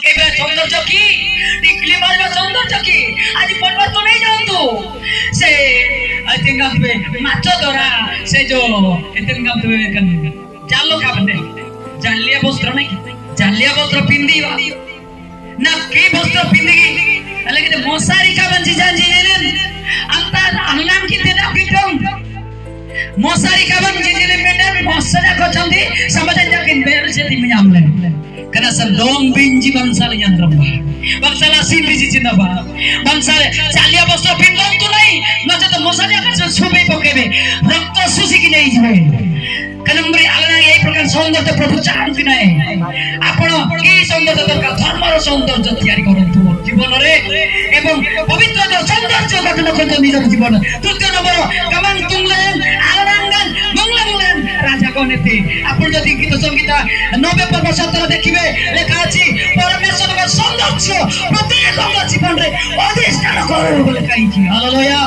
ଏବେ ସୌନ୍ଦର୍ଯ୍ୟ କି ଟିକଲି ମାରିବା ସୌନ୍ଦର୍ଯ୍ୟ କି ଆଜି ପରିବର୍ତ୍ତନ ହେଇ ଯାଆନ୍ତୁ ସେ ମାଛ ଧରା ସେ ଯୋଉ ଜାଲ ଖାବନେ ଜାଲିଆ ବସ୍ତ୍ର ନାଇଁ ଜାଲିଆ ବସ୍ତ୍ର ପିନ୍ଧିବା ନା କି ବସ୍ତ୍ର ପିନ୍ଧିକି ହେଲେ କି ମଶାରୀ ଖାବନ ଜିଜାଞ୍ଜିଲେন अंता अल्लाह की तेरा बिटों मशारी खाबन जिजिले मेडन मशारा कोचंदी समाज जाके बेर से दी मियामले karena sedong binji bangsal yandram bangsala sindi jicinda ba bangsale चालिया बस्त्र पिंदन तो नहीं नचे तो मशारी आकर सुबह पकेबे रक्त सुसी की नहीं जिबे कलमरी आलना यही प्रकार सौंदर्य प्रभु चाहती नहीं आपण की सौंदर्य दरकार धर्मर सौंदर्य तैयारी करंतु जीवन रे एवं पवित्र सौंदर्य गठन करंतु निज जीवन तृतीय नंबर कमन तुंगलेन आलनांगन मंगलमलेन राजा कोनेते आपण जदि गीत संगीत 90 पर्व 17 देखिबे लेखा अछि परमेश्वर सौंदर्य प्रत्येक जीवन रे अधिष्ठान करो बोले कहिछि हालेलुया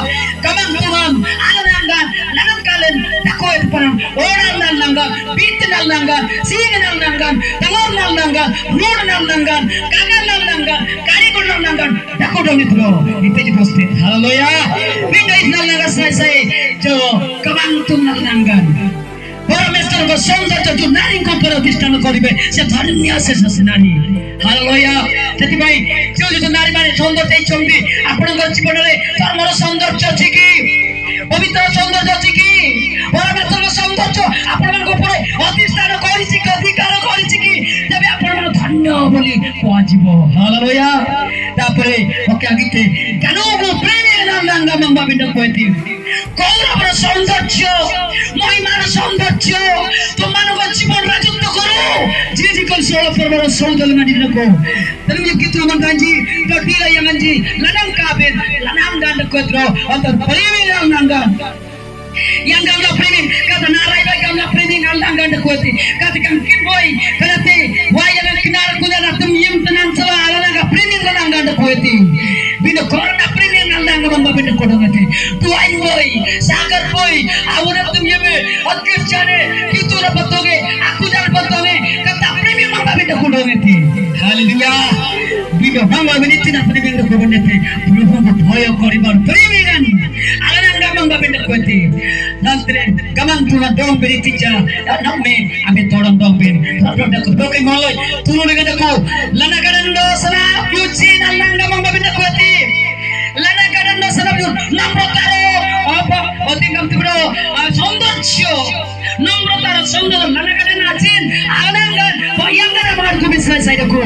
कमन तुंगन आलनांगन लनकालेन ताकोय परम Oran nanggan, bit nanggan, sing nanggan, tangor nanggan, road nanggan, kanan nanggan, kari gun nanggan, takut dong itu di poste. Haleluya. Bina is nanggan saya jo kamantum nanggan. परमेश्वर को सौंदर्य जो नारी को प्रतिष्ठान करिबे से धर्म्य से नारी हालेलुया सेति भाई जो नारी माने सौंदर्य चंदी आपनकर जीवन रे धर्मर सौंदर्य अछि कि पवित्र सौंदर्य अछि कि परमेश्वर को सौंदर्य आपनकर ऊपर अधिष्ठान करिछि कि अधिकार करिछि कि तबे आपन धन्य बोली कहजिबो हालेलुया तापरे ओके आगिते कानो प्रेमी नंगा मंगा बिंद कोइति कौरवर सौंदर्य महिमार सौंदर्य तुमମାନଙ୍କ जीवन राजत्व करो जी कल 16 पर्वर 14 ngani ko dan begitu manganji dodila yang anji lanang kabin lanang dan kodro antar primin nangga yang gamla primin kata narai ba gamla primin nang dan koti kata kan kinboy kalate wayang kinar kudana tum yim tanan sala alanga primin nang dan koti bino corona primin nang bamba bino kodongati tu ain boy sagar boy awura tum yeme akir jane kitu ra patoge aku jar patoge kata primin bamba bino kodongati haleluya bino bamba bino tina primin kodongati प्रभु को भय करिबार प्रेमिगान आलanga bamba bino koti nantre gaman tuna dong beri tija namme ame todong dong ben rodda ko doke moloi tunu dengan ko lana kadando sana puji alanga bamba bino koti lana kadando sana pun namrotaro apa otingam tibro सौंदर्य नम्रता र सौंदर्य लना kadana achin alanga bayangana mar ko bisai sai ko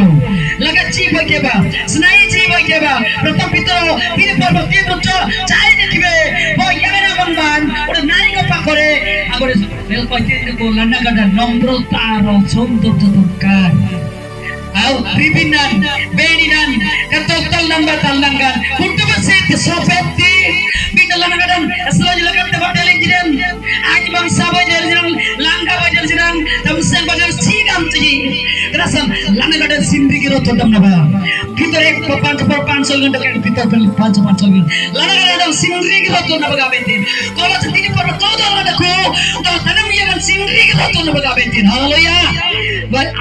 laga chi bhageba snai chi bhageba प्रथम पितर तीन पर्व तीन रुचो चाइ देखिबे bayangana bangban ओरे नारी को पाखरे आगरे रेल पहिले को लना kadana नम्रता र सौंदर्य दरकार आउ विभिन्न बेनिनान कतोतल number तलंगान कुटुबसित सोफेती बिदलन kadang selalu lakukan pada lenjiran आज bangsa bajar jiran langga bajar jiran tamsen bajar sigam tuji rasan lana kadang sindri kiro todam naba ভিতরে 500 ঘন্টা কেন ভিতর 500 lana kadang sindri kiro to naba gabentin kalau setini per todo ladaku to tanam yaman sindri kiro to naba gabentin haleluya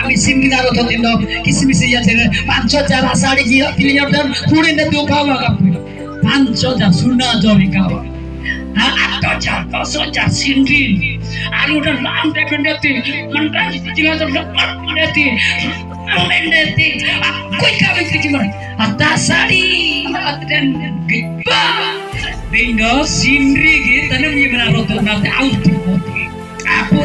আমি sindri daro to tindo किसी या थे 5000 साड़ी की player dan पूरे ने दो खावा का 5000 सुना जोरी का 8000 10000 sindri आलू dan lam dependenti mentang jiwa to lepat meneti meneti aku kawin kijiman atas sari dan giba bingo sindri gitu tanam ye menaro to nanti out apa